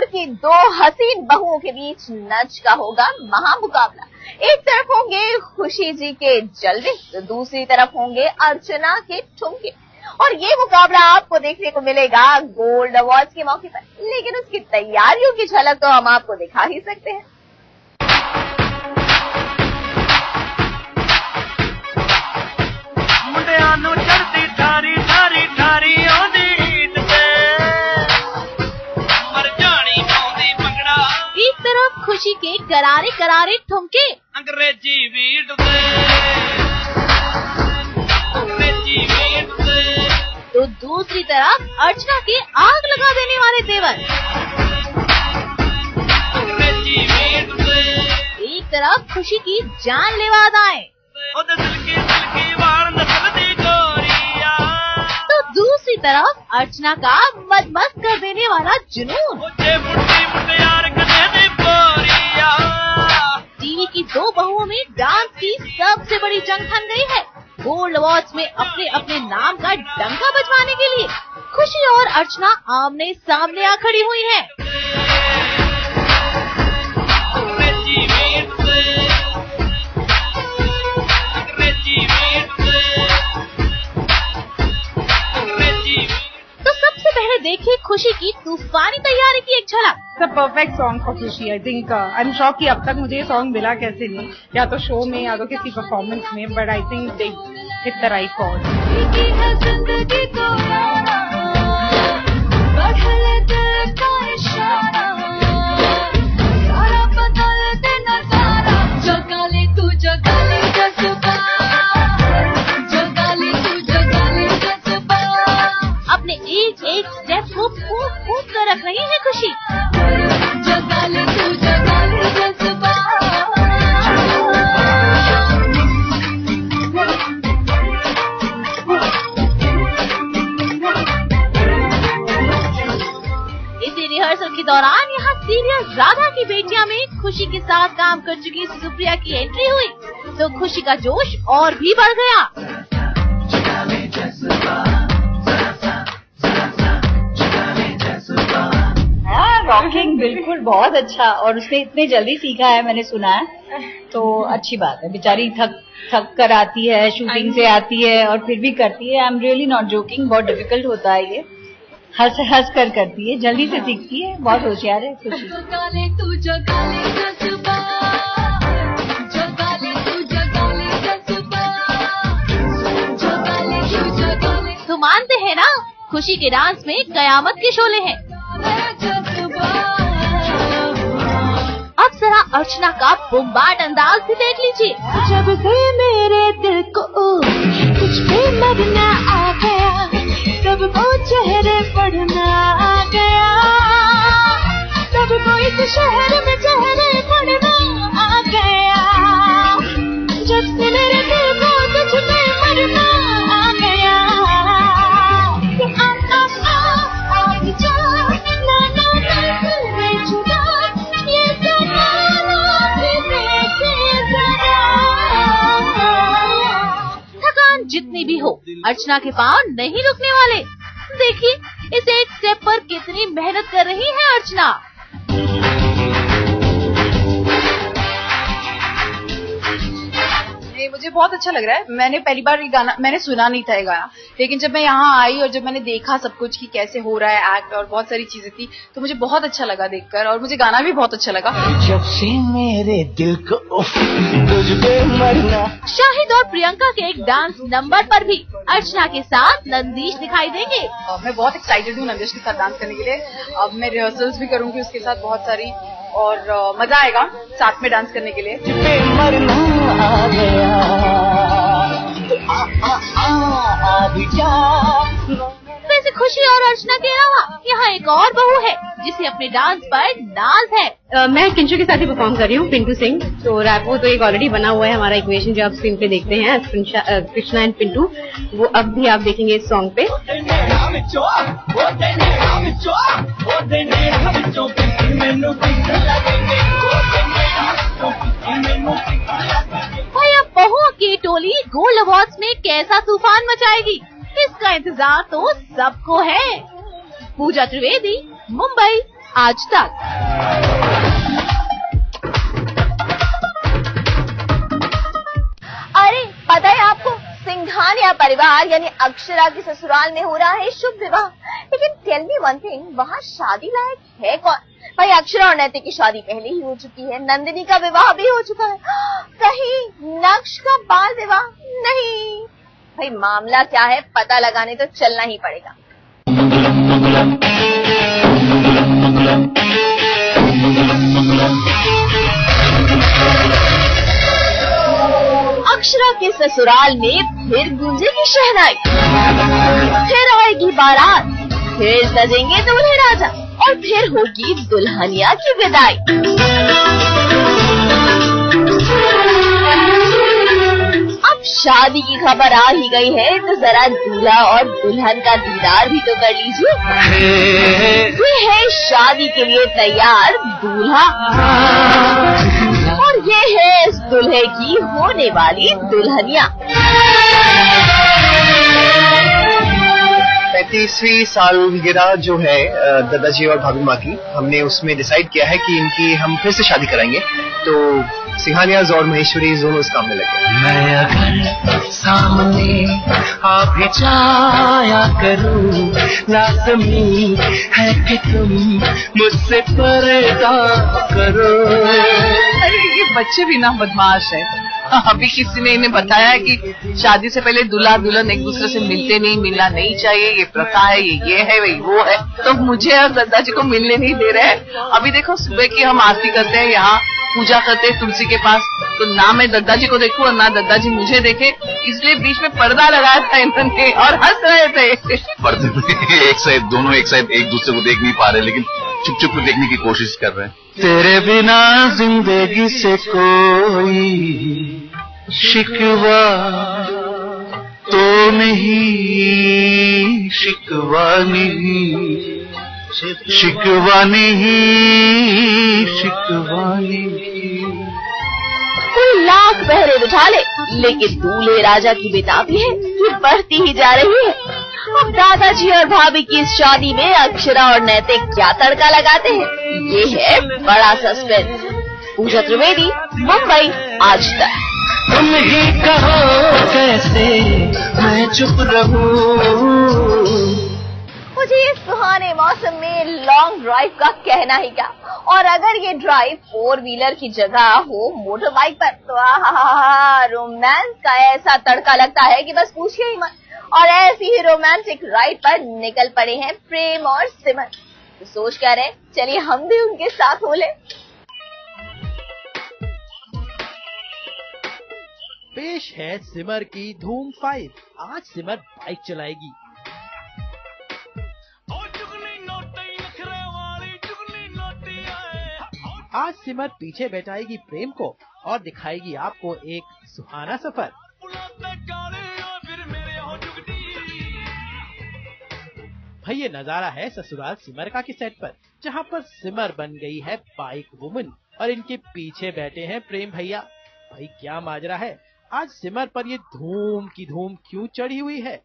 बॉलीवुड की दो हसीन बहुओं के बीच नच का होगा महामुकाबला। एक तरफ होंगे खुशी जी के जलवे तो दूसरी तरफ होंगे अर्चना के ठुमके। और ये मुकाबला आपको देखने को मिलेगा गोल्ड अवार्ड्स के मौके पर, लेकिन उसकी तैयारियों की झलक तो हम आपको दिखा ही सकते हैं। एक तरफ खुशी के करारे करारे ठुमके, अंग्रेजी बीट तो दूसरी तरफ अर्चना के आग लगा देने वाले तेवर। एक तरफ खुशी की जानलेवा अदाएं, तो दूसरी तरफ अर्चना का मदमस्त कर देने वाला जुनून। टीवी की दो बहुओं में डांस की सबसे बड़ी जंग थम गई है। गोल्ड अवार्ड्स में अपने अपने नाम का डंका बजवाने के लिए खुशी और अर्चना आमने सामने आ खड़ी हुई हैं। तो सबसे पहले देखिए खुशी की तूफानी तैयारी की एक झलक। परफेक्ट सॉन्ग फॉर खुशी। I think I am shock कि अब तक मुझे ये सॉन्ग मिला कैसे नहीं, या तो शो में या तो किसी परफॉर्मेंस में, but I think they hit the right chord. अपने एक एक स्टेप को फूंक फूंक कर रख रही है खुशी। इसी रिहर्सल के दौरान यहाँ सीरियल राधा की बेटियां में खुशी के साथ काम कर चुकी सुप्रिया की एंट्री हुई तो खुशी का जोश और भी बढ़ गया। रॉकिंग बिल्कुल बहुत अच्छा, और उसने इतने जल्दी सीखा है मैंने सुना है, तो अच्छी बात है। बेचारी थक कर आती है, शूटिंग से आती है और फिर भी करती है। I am really not joking, बहुत डिफिकल्ट होता है ये। हंस कर करती है, जल्दी से सीखती है, बहुत होशियार है खुशी। तो मानते हैं ना खुशी के डांस में कयामत के शोले हैं। अब जरा अर्चना का बुम्बाट अंदाज भी देख लीजिए। जब से मेरे दिल को कुछ भी मरना आ गया, सबको चेहरे पढ़ना आ गया, सबको इस शहर में चेहरे पढ़ना आ गया। जब से मेरे दिल को कुछ भी मरना आ गया, जितनी भी हो अर्चना के पांव नहीं रुकने वाले। देखिए इस एक स्टेप पर कितनी मेहनत कर रही है अर्चना। मुझे बहुत अच्छा लग रहा है। मैंने पहली बार ये गाना मैंने सुना नहीं था ये गाना, लेकिन जब मैं यहाँ आई और जब मैंने देखा सब कुछ कि कैसे हो रहा है एक्ट और बहुत सारी चीजें थी, तो मुझे बहुत अच्छा लगा देखकर, और मुझे गाना भी बहुत अच्छा लगा। जब से मेरे दिल को तुझ पे मरना। शाहिद और प्रियंका के एक डांस नंबर पर भी अर्चना के साथ नंदीश दिखाई देंगे। मैं बहुत एक्साइटेड हूँ नंदीश के साथ डांस करने के लिए। अब मैं रिहर्सल्स भी करूंगी उसके साथ बहुत सारी, और मजा आएगा साथ में डांस करने के लिए। वैसे खुशी और अर्चना के अलावा यहाँ एक और बहू है जिसे अपने डांस पर नाज है। मैं किंचू के साथ ही परफॉर्म कर रही हूँ, पिंटू सिंह। तो रैपो तो एक ऑलरेडी बना हुआ है हमारा इक्वेशन जो आप स्क्रीन पे देखते हैं, कृष्णा एंड पिंटू, वो अब भी आप देखेंगे इस सॉन्ग पे। भाई अब बहुओं की टोली गोल्ड अवार्ड्स में कैसा तूफान मचाएगी, इसका इंतजार तो सबको है। पूजा त्रिवेदी, मुंबई। आज तक। अरे पता है आपको, सिंघानिया परिवार यानी अक्षरा के ससुराल में हो रहा है शुभ विवाह। लेकिन टेल मी वन थिंग, वहाँ शादी लायक है कौन? भाई अक्षरा और नैतिक की शादी पहले ही हो चुकी है, नंदिनी का विवाह भी हो चुका है, कहीं नक्श का बाल विवाह नहीं। भाई मामला क्या है पता लगाने तो चलना ही पड़ेगा। अक्षरा के ससुराल में फिर गूंजेगी शहनाई, फिर आएगी बारात, फिर सजेंगे दूल्हे राजा और फिर होगी दुल्हनिया की विदाई। अब शादी की खबर आ ही गई है तो जरा दूल्हा और दुल्हन का दीदार भी तो कर लीजिए। ये है शादी के लिए तैयार दूल्हा और ये है इस दूल्हे की होने वाली दुल्हनिया। 35वीं सालगिरह जो है दादाजी और भाभी माँ की, हमने उसमें डिसाइड किया है कि इनकी हम फिर से शादी कराएंगे। तो सिंघानियाज और महेश्वरी दोनों इस काम में लगे। मैं अगर सामने आ भी जाया करूं, लाज़मी है कि तुम मुझसे पर्दा करो। अरे ये बच्चे भी ना बदमाश है। अभी किसी ने इन्हें बताया है कि शादी से पहले दूल्हा दुल्हन एक दूसरे से मिलते नहीं, मिलना नहीं चाहिए, ये प्रथा है, ये है वही वो है। तो मुझे और दादाजी को मिलने नहीं दे रहे हैं। अभी देखो सुबह की हम आरती करते हैं, यहाँ पूजा करते हैं तुलसी के पास, तो ना मैं दादाजी को देखूं और ना दादाजी मुझे देखे, इसलिए बीच में पर्दा लगाया था इन्होंने और हंस रहे थे। पर्दे में दोनों एक साथ एक दूसरे को देख नहीं पा रहे, लेकिन चुप चुप को देखने की कोशिश कर रहे हैं। तेरे बिना जिंदगी से कोई शिकवा तो नहीं, शिकवा नहीं, शिकवा नहीं, शिकवा नहीं। कोई लाख पहरे बिठा ले, लेकिन दूल्हे राजा की बेताबी है ये बढ़ती ही जा रही है। अब दादाजी और भाभी की इस शादी में अक्षरा और नैतिक क्या तड़का लगाते हैं, ये है बड़ा सस्पेंस। पूजा त्रिवेदी, मुंबई, आज तक। तुम ही कहो कैसे मैं चुप रहूं। मुझे इस सुहाने मौसम में लॉन्ग ड्राइव का कहना ही क्या, और अगर ये ड्राइव 4 व्हीलर की जगह हो मोटर बाइक पर तो रोमांस का ऐसा तड़का लगता है कि बस पूछिए ही मत। और ऐसी ही रोमांटिक राइड पर निकल पड़े हैं प्रेम और सिमर। तो सोच क्या रहे, चलिए हम भी उनके साथ हो ले। पेश है सिमर की धूम 5। आज सिमर बाइक चलाएगी। आज सिमर पीछे बैठाएगी प्रेम को और दिखाएगी आपको एक सुहाना सफर। भाई ये नजारा है ससुराल सिमर का की सेट पर, जहाँ पर सिमर बन गई है बाइक वुमन और इनके पीछे बैठे हैं प्रेम भैया। भाई क्या माजरा है, आज सिमर पर ये धूम की धूम क्यों चढ़ी हुई है?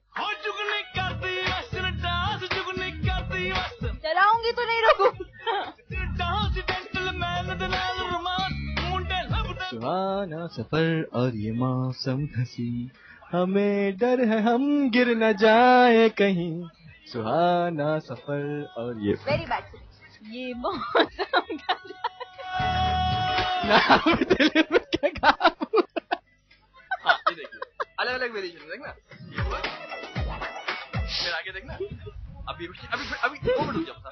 चलाऊंगी तो नहीं रोकूंगी। सुहाना सफर और ये मौसम हंसी, हमें डर है हम गिर न जाए कहीं। सुहाना सफर और ये वेरी बैड, ये मौसम अलग अलग वेरिएशन देखना, फिर आगे देखना। अभी अभी 2 मिनट जब था।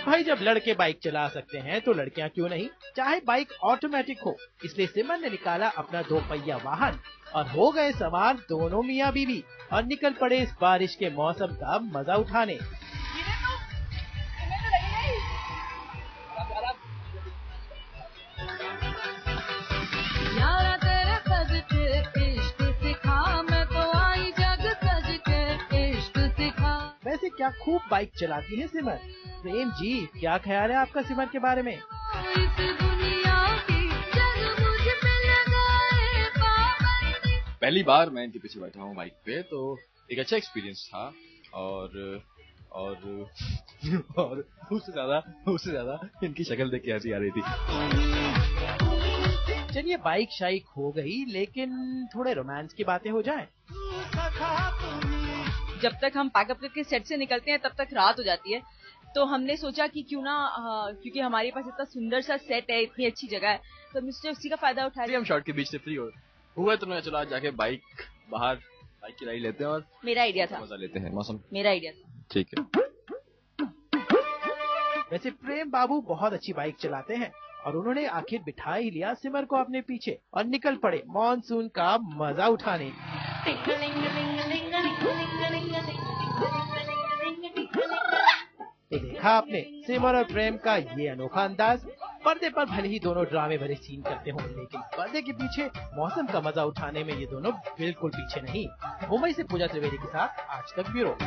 भाई जब लड़के बाइक चला सकते हैं तो लड़कियां क्यों नहीं, चाहे बाइक ऑटोमेटिक हो। इसलिए सिमर ने निकाला अपना 2 पहिया वाहन और हो गए सवार दोनों मियाँ बीवी और निकल पड़े इस बारिश के मौसम का मजा उठाने। वैसे क्या खूब बाइक चलाती है सिमर। प्रेम जी, क्या ख्याल है आपका सिमर के बारे में? पहली बार मैं इनके पीछे बैठा हूँ बाइक पे, तो एक अच्छा एक्सपीरियंस था और और उससे ज्यादा इनकी शक्ल देख के हंसी आ रही थी। चलिए बाइक शाइक हो गई, लेकिन थोड़े रोमांस की बातें हो जाएं। जब तक हम पैकअप करके सेट से निकलते हैं तब तक रात हो जाती है, तो हमने सोचा कि क्यों ना, क्योंकि हमारे पास इतना सुंदर सा सेट है, इतनी अच्छी जगह है, तो हम उसी का फायदा उठाए। हम शॉर्ट के बीच से फ्री हुए तो मैं चला जाके बाइक की राइड लेते हैं और मेरा आइडिया था, मजा लेते हैं। मौसम मेरा आइडिया था। ठीक है। वैसे प्रेम बाबू बहुत अच्छी बाइक चलाते हैं और उन्होंने आखिर बिठा ही लिया सिमर को अपने पीछे और निकल पड़े मॉनसून का मजा उठाने। तो देखा आपने सिमर और प्रेम का ये अनोखा अंदाज। पर्दे पर भले ही दोनों ड्रामे भरे सीन करते हों, लेकिन पर्दे के पीछे मौसम का मजा उठाने में ये दोनों बिल्कुल पीछे नहीं। मुंबई से पूजा त्रिवेदी के साथ आज तक ब्यूरो।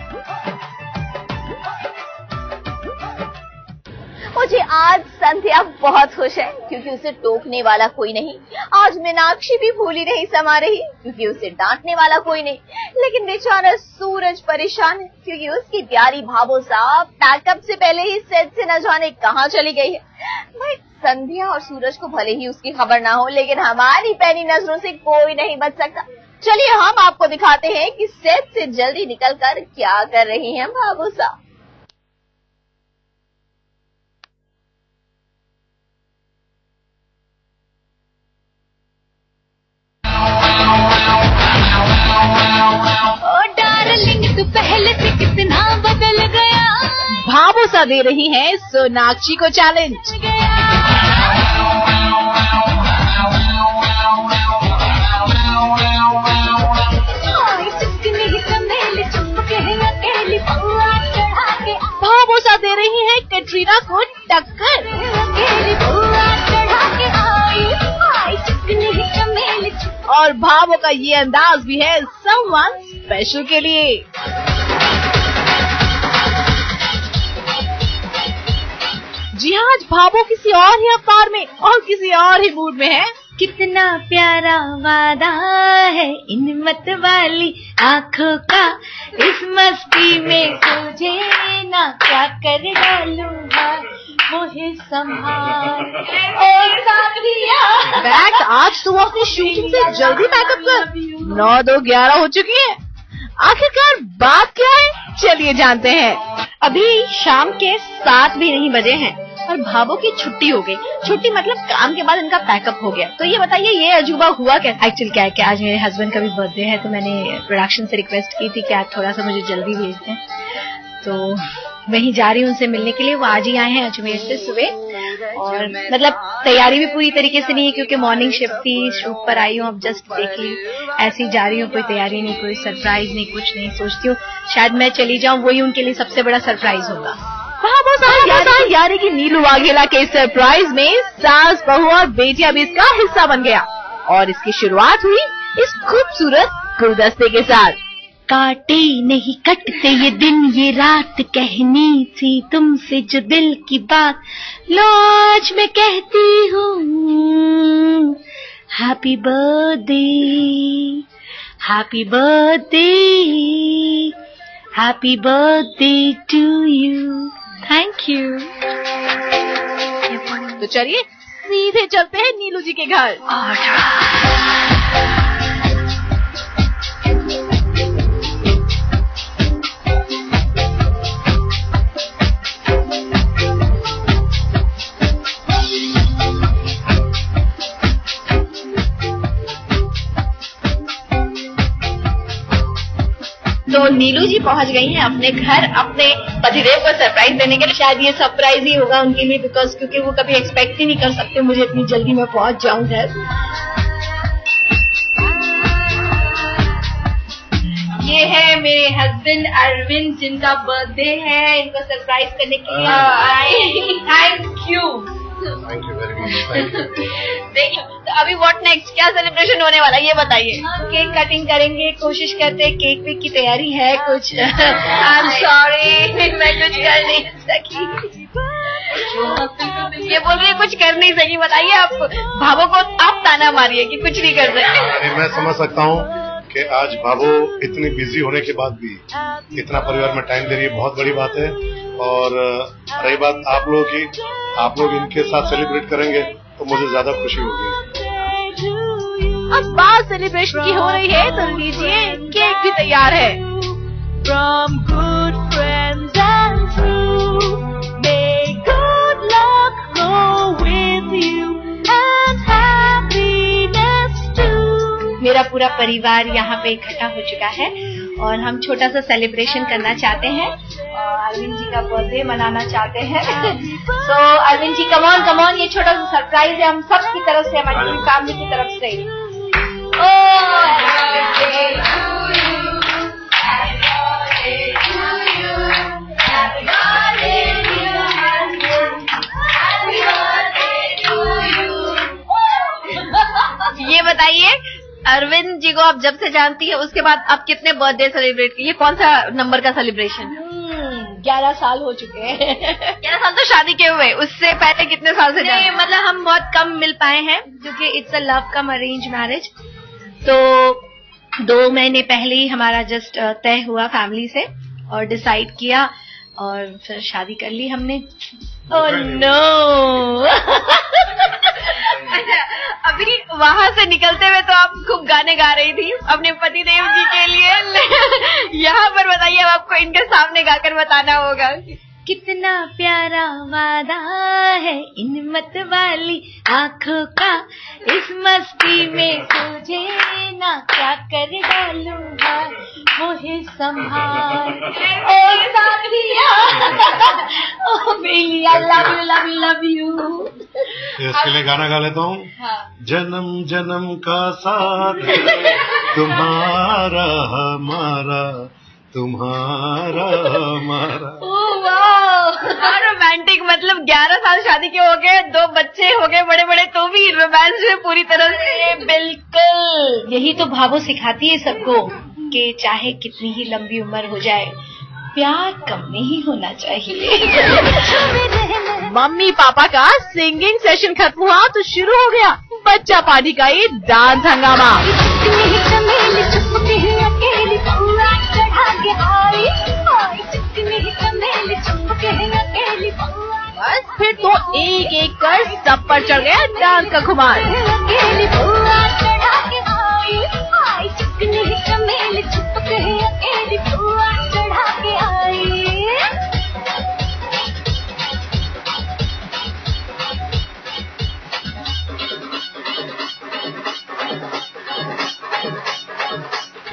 मुझे आज संध्या बहुत खुश है क्योंकि उसे टोकने वाला कोई नहीं। आज मीनाक्षी भी भूली नहीं समा रही क्योंकि उसे डांटने वाला कोई नहीं। लेकिन बेचारा सूरज परेशान है क्योंकि उसकी प्यारी भावो साहब पैकअप से पहले ही सेट से न जाने कहां चली गई है। भाई संध्या और सूरज को भले ही उसकी खबर ना हो, लेकिन हमारी पैनी नजरों से कोई नहीं बच सकता। चलिए हम आपको दिखाते हैं कि सेट से जल्दी निकलकर क्या कर रही हैं भावो साहब। तू पहले से कितना बदल गया। भावो सा दे रही हैं सोनाक्षी को चैलेंज। भावो सा दे रही है कैटरीना को टक्कर। और भावो का ये अंदाज भी है समवन स्पेशल के लिए। जी हाँ, आज भावो किसी और ही अवतार में और किसी और ही मूड में है। कितना प्यारा वादा है इन मत वाली आँखों का, इस मस्ती में तुझे ना क्या कर डालूंगा, मुझे संभाल ओ साथिया। बैक आज तो अपनी शूटिंग से जल्दी पैकअप कर, 9-2-11 हो चुकी है। आखिरकार बात क्या है, चलिए जानते हैं। अभी शाम के 7 भी नहीं बजे हैं और भावो की छुट्टी हो गई। छुट्टी मतलब काम के बाद इनका पैकअप हो गया। तो ये बताइए ये अजूबा हुआ क्या? एक्चुअली क्या है कि आज मेरे हस्बैंड का भी बर्थडे है, तो मैंने प्रोडक्शन से रिक्वेस्ट की थी कि आज थोड़ा सा मुझे जल्दी भेज दें, तो मैं ही जा रही हूँ उनसे मिलने के लिए। वो आज ही आए हैं अजमेर से सुबह, और मतलब तैयारी भी पूरी तरीके से नहीं है क्योंकि मॉर्निंग शिफ्ट थी, शूट पर आई हूँ, अब जस्ट देख ली, ऐसी जा रही हूँ, कोई तैयारी नहीं, कोई सरप्राइज नहीं, कुछ नहीं। सोचती हूँ शायद मैं चली जाऊँ, वही उनके लिए सबसे बड़ा सरप्राइज होगा। यानी कि नीलू वाघेला के सरप्राइज में सास, बहू और बेटियां भी इसका हिस्सा बन गया और इसकी शुरुआत हुई इस खूबसूरत गुलदस्ते के साथ। काटे नहीं कटते ये दिन ये रात, कहनी थी तुमसे जो दिल की बात, लो आज मैं कहती हूँ happy birthday, happy birthday, happy birthday to you, thank you. तो चलिए सीधे चलते हैं नीलू जी के घर। तो नीलू जी पहुंच गई हैं अपने घर अपने पतिदेव को सरप्राइज देने के लिए। शायद ये सरप्राइज ही होगा उनके लिए, बिकॉज क्योंकि वो कभी एक्सपेक्ट ही नहीं कर सकते मुझे इतनी जल्दी मैं पहुंच जाऊं घर। ये है मेरे हस्बैंड अरविंद जिनका बर्थडे है, इनको सरप्राइज करने के लिए आए। Thank you. देखिए तो अभी व्हाट नेक्स्ट, क्या सेलिब्रेशन होने वाला है ये बताइए। केक कटिंग करेंगे, कोशिश करते हैं, केक वेक की तैयारी है कुछ। आई एम सॉरी मैं कुछ कर नहीं सकी। ये बोल रही है कुछ कर नहीं सकी, बताइए आप भावों को आप ताना मारिए कि कुछ नहीं कर सकते। मैं समझ सकता हूँ कि आज भावो इतनी बिजी होने के बाद भी इतना परिवार में टाइम दे रही है, बहुत बड़ी बात है। और रही बात आप लोगों की, आप लोग इनके साथ सेलिब्रेट करेंगे तो मुझे ज्यादा खुशी होगी। अब बात सेलिब्रेशन की हो रही है तो लीजिए, केक भी तैयार है। From good friends and true, may good luck go with you and happiness too. मेरा पूरा परिवार यहाँ पे इकट्ठा हो चुका है और हम छोटा सा सेलिब्रेशन करना चाहते हैं और अरविंद जी का बर्थडे मनाना चाहते हैं। तो अरविंद जी कम ऑन, ये छोटा सा सरप्राइज है हम सब की तरफ से, हमारी पूरी फैमिली की तरफ से। ये बताइए अरविंद जी को आप जब से जानती है उसके बाद आप कितने बर्थडे सेलिब्रेट किए? कौन सा नंबर का सेलिब्रेशन? 11 साल हो चुके हैं। 11 साल तो शादी के हुए, उससे पहले कितने साल से? नहीं, मतलब हम बहुत कम मिल पाए हैं क्योंकि it's a love come arrange marriage. तो 2 महीने पहले ही हमारा जस्ट तय हुआ फैमिली से और डिसाइड किया और फिर शादी कर ली हमने। Oh no. अभी वहां से निकलते हुए तो आप खूब गाने गा रही थी अपने पति देव जी के लिए। यहाँ पर बताइए, अब आपको इनके सामने गाकर बताना होगा। कितना प्यारा वादा है इन मत वाली आंखों का, इस मस्ती में तुझे ना क्या कर डालूंगा, मुझे संभाल ओ साथिया, ओ बेलिया, लव यू। इसके लिए गाना गा लेता हूँ। हाँ। जन्म जन्म का साथ तुम्हारा हमारा, तुम्हारा हमारा। रोमांटिक, मतलब 11 साल शादी के हो गए, 2 बच्चे हो गए बड़े बड़े, तो भी रोमांस में पूरी तरह से। बिल्कुल, यही तो भावो सिखाती है सबको कि चाहे कितनी ही लंबी उम्र हो जाए, प्यार कम नहीं होना चाहिए। मम्मी पापा का सिंगिंग सेशन खत्म हुआ तो शुरू हो गया बच्चा पार्टी का ये डांस हंगामा। बस फिर तो एक एक कर सब पर चढ़ गया डांस का खुमार।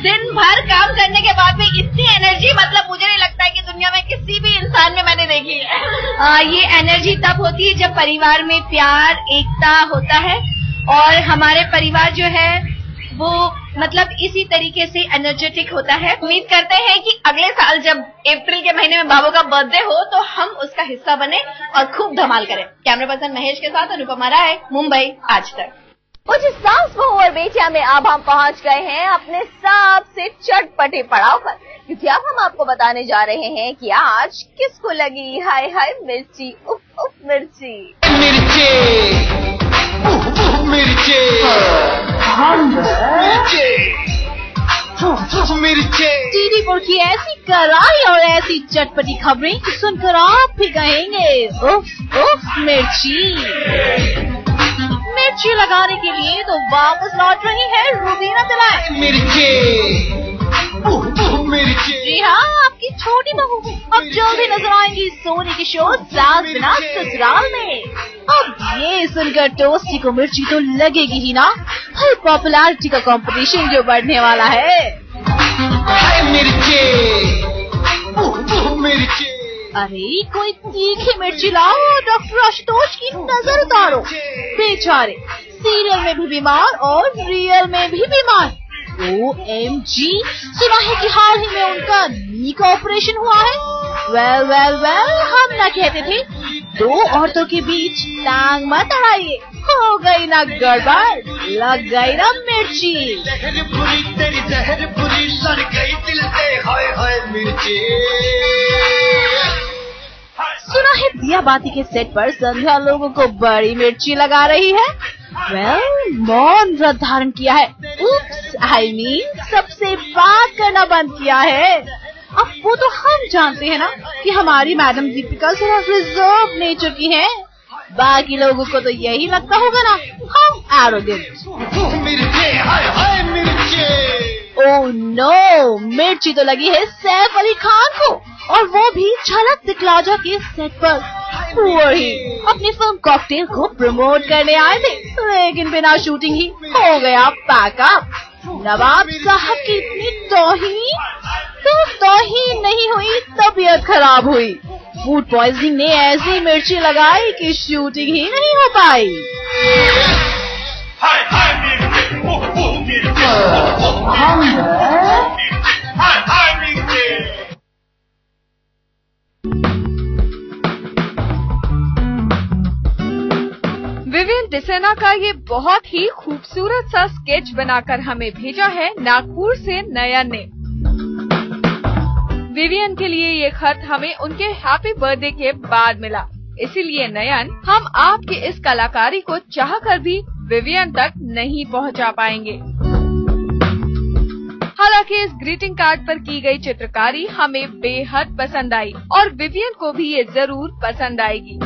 दिन भर काम करने के बाद भी इतनी एनर्जी, मतलब मुझे नहीं लगता है कि दुनिया में किसी भी इंसान में मैंने देखी है। ये एनर्जी तब होती है जब परिवार में प्यार एकता होता है और हमारे परिवार जो है वो मतलब इसी तरीके से एनर्जेटिक होता है। उम्मीद करते हैं कि अगले साल जब अप्रैल के महीने में बाबू का बर्थडे हो तो हम उसका हिस्सा बने और खूब धमाल करें। कैमरा पर्सन महेश के साथ अनुपमा राय, मुंबई आज तक। कुछ सास बहू और बेटियां में अब हम पहुंच गए हैं अपने सबसे चटपटे पड़ाव पर, क्योंकि अब हम आपको बताने जा रहे हैं कि आज किसको लगी हाय हाय मिर्ची, उफ उफ मिर्ची। टीवी पर की ऐसी करारी और ऐसी चटपटी खबरें सुनकर आप भी कहेंगे उफ उफ मिर्ची। मिर्ची लगाने के लिए तो वापस लौट रही है रुबीना दलाल। जी हाँ, आपकी छोटी बहू अब जल्दी नजर आएंगी सोनी की शो सास बिना ससुराल में। अब ये सुनकर टोस्टी को मिर्ची तो लगेगी ही ना, हर पॉपुलैरिटी का कंपटीशन जो बढ़ने वाला है। अरे कोई तीखी मिर्ची लाओ, डॉक्टर आशुतोष की नजर उतारो। बेचारे सीरियल में भी बीमार और रियल में भी बीमार। OMG, सुना है कि हाल ही में उनका नी का ऑपरेशन हुआ है। वेल हम ना कहते थे 2 औरतों के बीच टांग मत अड़ाइए, हो गई ना गड़बड़, लग गई ना मिर्ची। तेरी जहर बुरी सड़ गई दिल से, हाय हाय मिर्ची। सुना है दिया बाती के सेट पर संध्या लोगों को बड़ी मिर्ची लगा रही है। मौन व्रत धारण किया है उप्स, आई मीन सबसे बात करना बंद किया है। अब वो तो हम जानते हैं ना कि हमारी मैडम दीपिका सिर्फ रिजर्व नेचर की है, बाकी लोगों को तो यही लगता होगा ना हम एरोगेंट। ओह नो, मिर्ची तो लगी है सैफ अली खान को, और वो भी झलक दिखलाजा के सेट पर। वही अपनी फिल्म कॉकटेल को प्रमोट करने आए थे, लेकिन बिना शूटिंग ही हो गया पैकअप। नवाब साहब की इतनी तौहीन नहीं हुई, तबीयत खराब हुई। फूड पॉइजनिंग ने ऐसी मिर्ची लगाई कि शूटिंग ही नहीं हो पाई। विवियन डिसेना का ये बहुत ही खूबसूरत सा स्केच बनाकर हमें भेजा है नागपुर से नयन ने। विवियन के लिए ये खत हमें उनके हैप्पी बर्थडे के बाद मिला, इसीलिए नयन हम आपकी इस कलाकारी को चाहकर भी विवियन तक नहीं पहुंचा पाएंगे। हालांकि इस ग्रीटिंग कार्ड पर की गई चित्रकारी हमें बेहद पसंद आई और विवियन को भी ये जरूर पसंद आएगी।